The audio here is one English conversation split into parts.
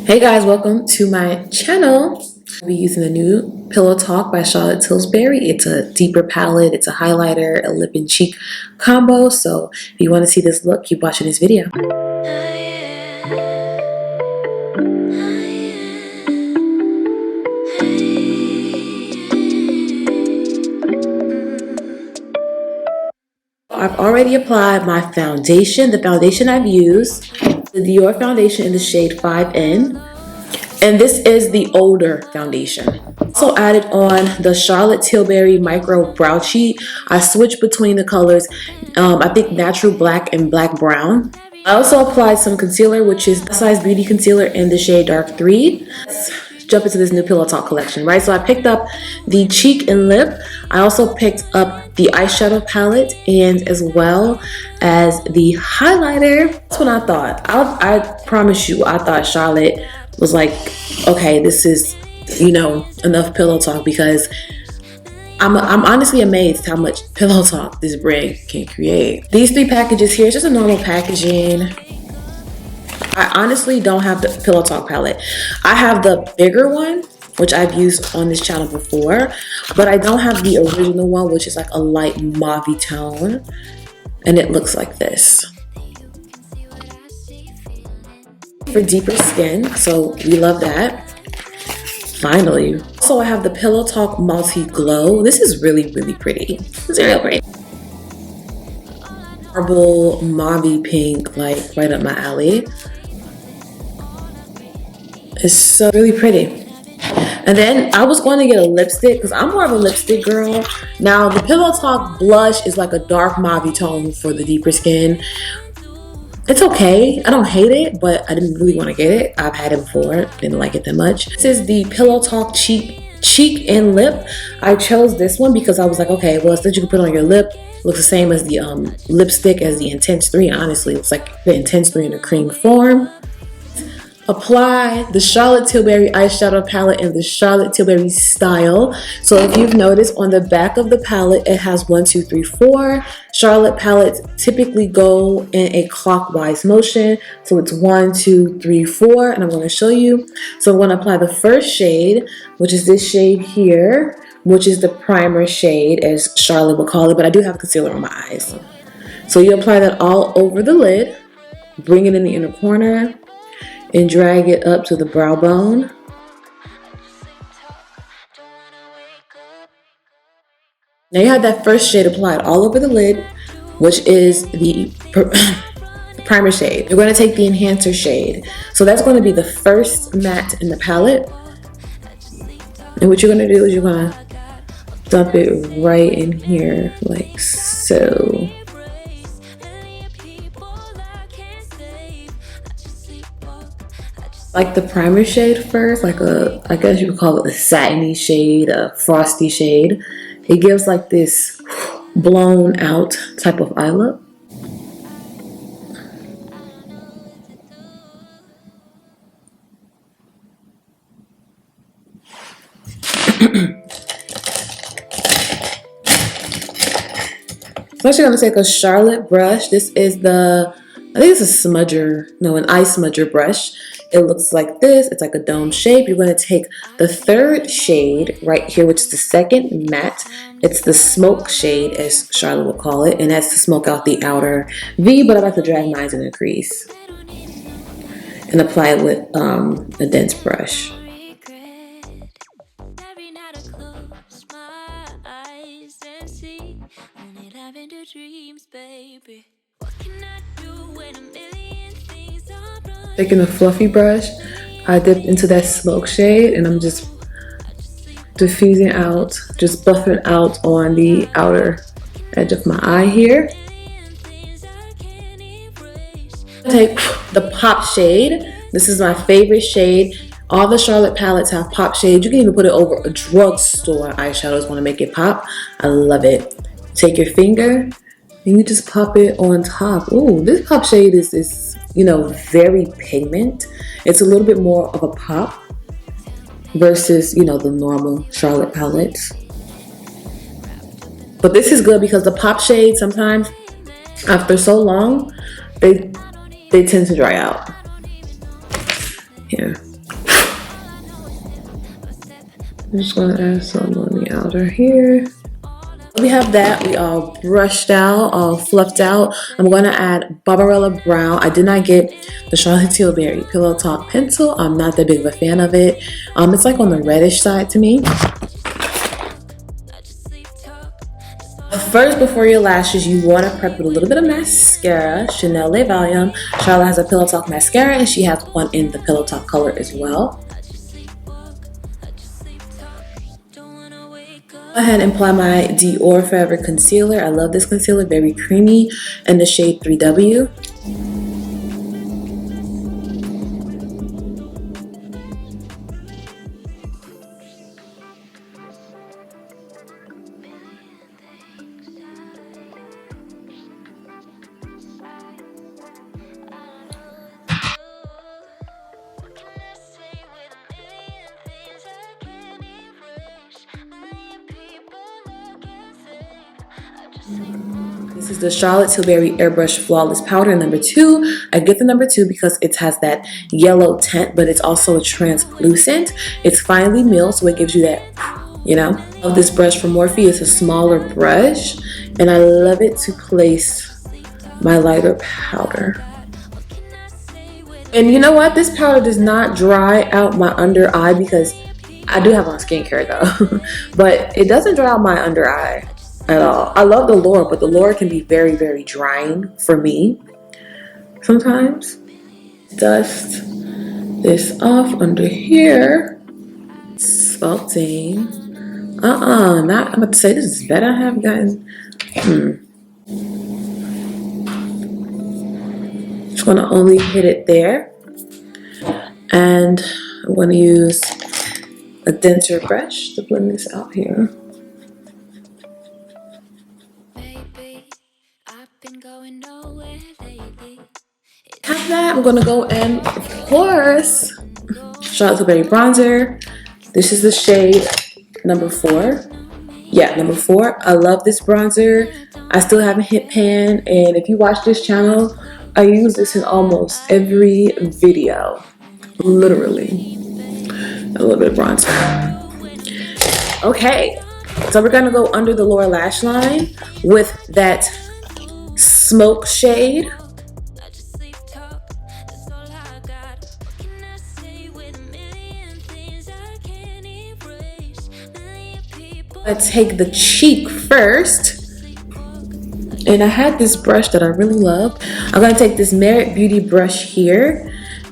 Hey guys, welcome to my channel. I'll be using the new Pillow Talk by Charlotte Tilbury. It's a deeper palette, it's a highlighter, a lip and cheek combo. So if you want to see this look, keep watching this video. I've already applied my foundation. The foundation I've used, the Dior foundation in the shade 5N. And this is the older foundation. Also added on the Charlotte Tilbury Micro Brow Cheat. I switched between the colors, I think natural black and black brown. I also applied some concealer, which is Size Beauty Concealer in the shade Dark 3. Let's jump into this new Pillow Talk collection, right? So I picked up the cheek and lip. I also picked up the eyeshadow palette and as well as the highlighter. That's what I thought. I promise you, I thought Charlotte was like, okay, this is, you know, enough Pillow Talk, because I'm honestly amazed how much Pillow Talk this brand can create. These three packages here, it's just a normal packaging. I honestly don't have the Pillow Talk palette. I have the bigger one, which I've used on this channel before, but I don't have the original one, which is like a light mauve tone, and it looks like this. For deeper skin, so we love that. Finally. So I have the Pillow Talk Multi Glow. This is really pretty. It's real pretty. Marble mauve pink, like right up my alley. It's so really pretty. And then I was going to get a lipstick because I'm more of a lipstick girl. Now the Pillow Talk blush is like a dark mauve tone for the deeper skin. It's okay. I don't hate it, but I didn't really want to get it. I've had it before. Didn't like it that much. This is the Pillow Talk cheek and lip. I chose this one because I was like, okay, well, it's that you can put on your lip. Looks the same as the lipstick as the Intense 3. Honestly, it's like the Intense 3 in a cream form. Apply the Charlotte Tilbury eyeshadow palette in the Charlotte Tilbury style. So if you've noticed on the back of the palette, it has 1, 2, 3, 4. Charlotte palettes typically go in a clockwise motion. So it's 1, 2, 3, 4, and I'm going to show you. So I'm going to apply the first shade, which is this shade here, which is the primer shade, as Charlotte would call it, but I do have concealer on my eyes. So you apply that all over the lid, bring it in the inner corner, and drag it up to the brow bone. Now you have that first shade applied all over the lid, which is the primer shade. You're going to take the enhancer shade. So that's going to be the first matte in the palette. And what you're going to do is you're going to dump it right in here like so. Like the primer shade first, like I guess you would call it a satiny shade, a frosty shade. It gives like this blown out type of eye look. So I'm actually gonna take a Charlotte brush. This is the, I think it's a smudger, no, an eye smudger brush. It looks like this. It's like a dome shape. You're going to take the third shade right here, which is the second matte. It's the smoke shade, as Charlotte would call it, and that's to smoke out the outer V, but I like to drag mine in the crease and apply it with a dense brush. Taking a fluffy brush, I dipped into that smoke shade and I'm just diffusing out, just buffing out on the outer edge of my eye here. Take the pop shade. This is my favorite shade. All the Charlotte palettes have pop shade. You can even put it over a drugstore eyeshadows want to make it pop. I love it. Take your finger and you just pop it on top. Ooh, this pop shade is you know, very pigment. It's a little bit more of a pop versus, you know, the normal Charlotte palettes. But this is good because the pop shades sometimes, after so long, they tend to dry out. Here, I'm just gonna add some on the outer here. We have that, we all brushed out, all fluffed out. I'm gonna add Barberella Brown. I did not get the Charlotte Tilbury Pillow Talk pencil. I'm not that big of a fan of it. It's like on the reddish side to me. First, before your lashes, you want to prep with a little bit of mascara. Chanel Le Volume. Charlotte has a Pillow Talk mascara, and she has one in the Pillow Talk color as well. Go ahead and apply my Dior Forever Concealer. I love this concealer, very creamy, in the shade 3W. This is the Charlotte Tilbury Airbrush Flawless Powder number 2. I get the number 2 because it has that yellow tint, but it's also a translucent. It's finely milled, so it gives you that, you know. I love this brush from Morphe. It's a smaller brush, and I love it to place my lighter powder. And you know what? This powder does not dry out my under eye because I do have on skincare though, but it doesn't dry out my under eye at all. I love the Laura, but the Laura can be very, very drying for me sometimes. Dust this off under here. Sculpting. I'm about to say this is better. I have gotten. Just gonna only hit it there, and I'm gonna use a denser brush to blend this out here. After that, I'm gonna go in, of course, Charlotte Tilbury bronzer. This is the shade number 4. Yeah, number 4. I love this bronzer. I still haven't hit pan, and if you watch this channel, I use this in almost every video, literally. A little bit of bronzer. Okay, so we're gonna go under the lower lash line with that smoke shade. Let's take the cheek first. And I had this brush that I really love. I'm gonna take this Merit Beauty brush here,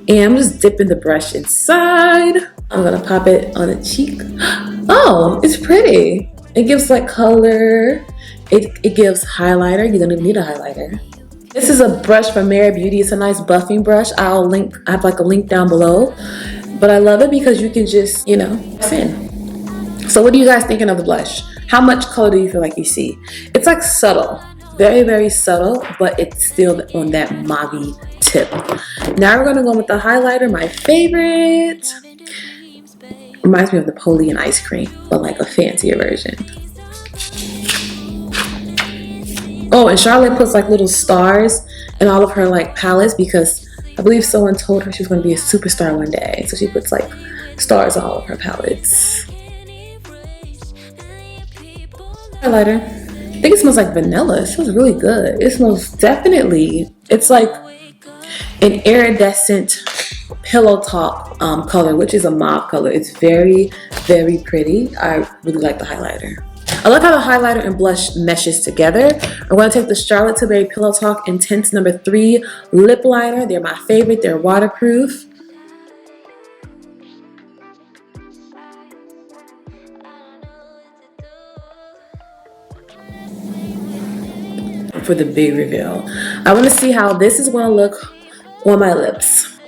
and I'm just dipping the brush inside. I'm gonna pop it on the cheek. Oh, it's pretty. It gives like color. It gives highlighter. You're gonna need a highlighter. This is a brush from Merit Beauty. It's a nice buffing brush. I have like a link down below. But I love it because you can just, you know, buff in. So what are you guys thinking of the blush? How much color do you feel like you see? It's like subtle. Very, very subtle, but it's still on that mauve tip. Now we're gonna go with the highlighter, my favorite. Reminds me of the Napoleon ice cream, but like a fancier version. Oh, and Charlotte puts like little stars in all of her like palettes because I believe someone told her she was gonna be a superstar one day. So she puts like stars on all of her palettes. Highlighter. I think it smells like vanilla. It smells really good. It smells definitely, it's like an iridescent pillow talk color, which is a mauve color. It's very, very pretty. I really like the highlighter. I love how the highlighter and blush meshes together. I'm going to take the Charlotte Tilbury Pillow Talk Intense number 3 lip liner. They're my favorite. They're waterproof. For the big reveal, I want to see how this is going to look on my lips.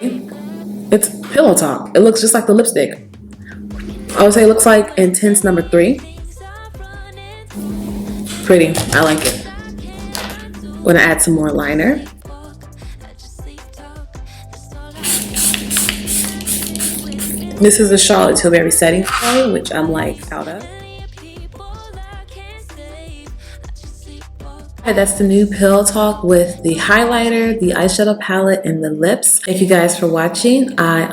It's Pillow Talk. It looks just like the lipstick. I would say it looks like Intense number 3. Pretty. I like it. I'm going to add some more liner. This is the Charlotte Tilbury setting spray, which I'm like out of. Okay, that's the new Pill Talk with the highlighter, the eyeshadow palette, and the lips. Thank you guys for watching. I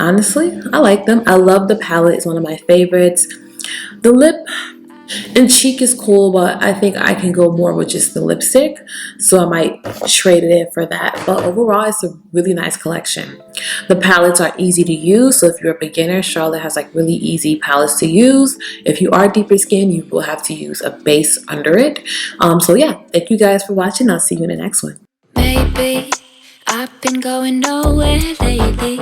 like them. I love the palette. It's one of my favorites. The lip and cheek is cool, but I think I can go more with just the lipstick, so I might trade it in for that. But overall, it's a really nice collection. The palettes are easy to use, so if you're a beginner, Charlotte has like really easy palettes to use. If you are deeper skin, you will have to use a base under it. So yeah, thank you guys for watching. I'll see you in the next one. Maybe I've been going nowhere lately.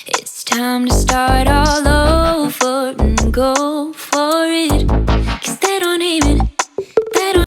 It's time to start all over and go for it. 'Cause they don't even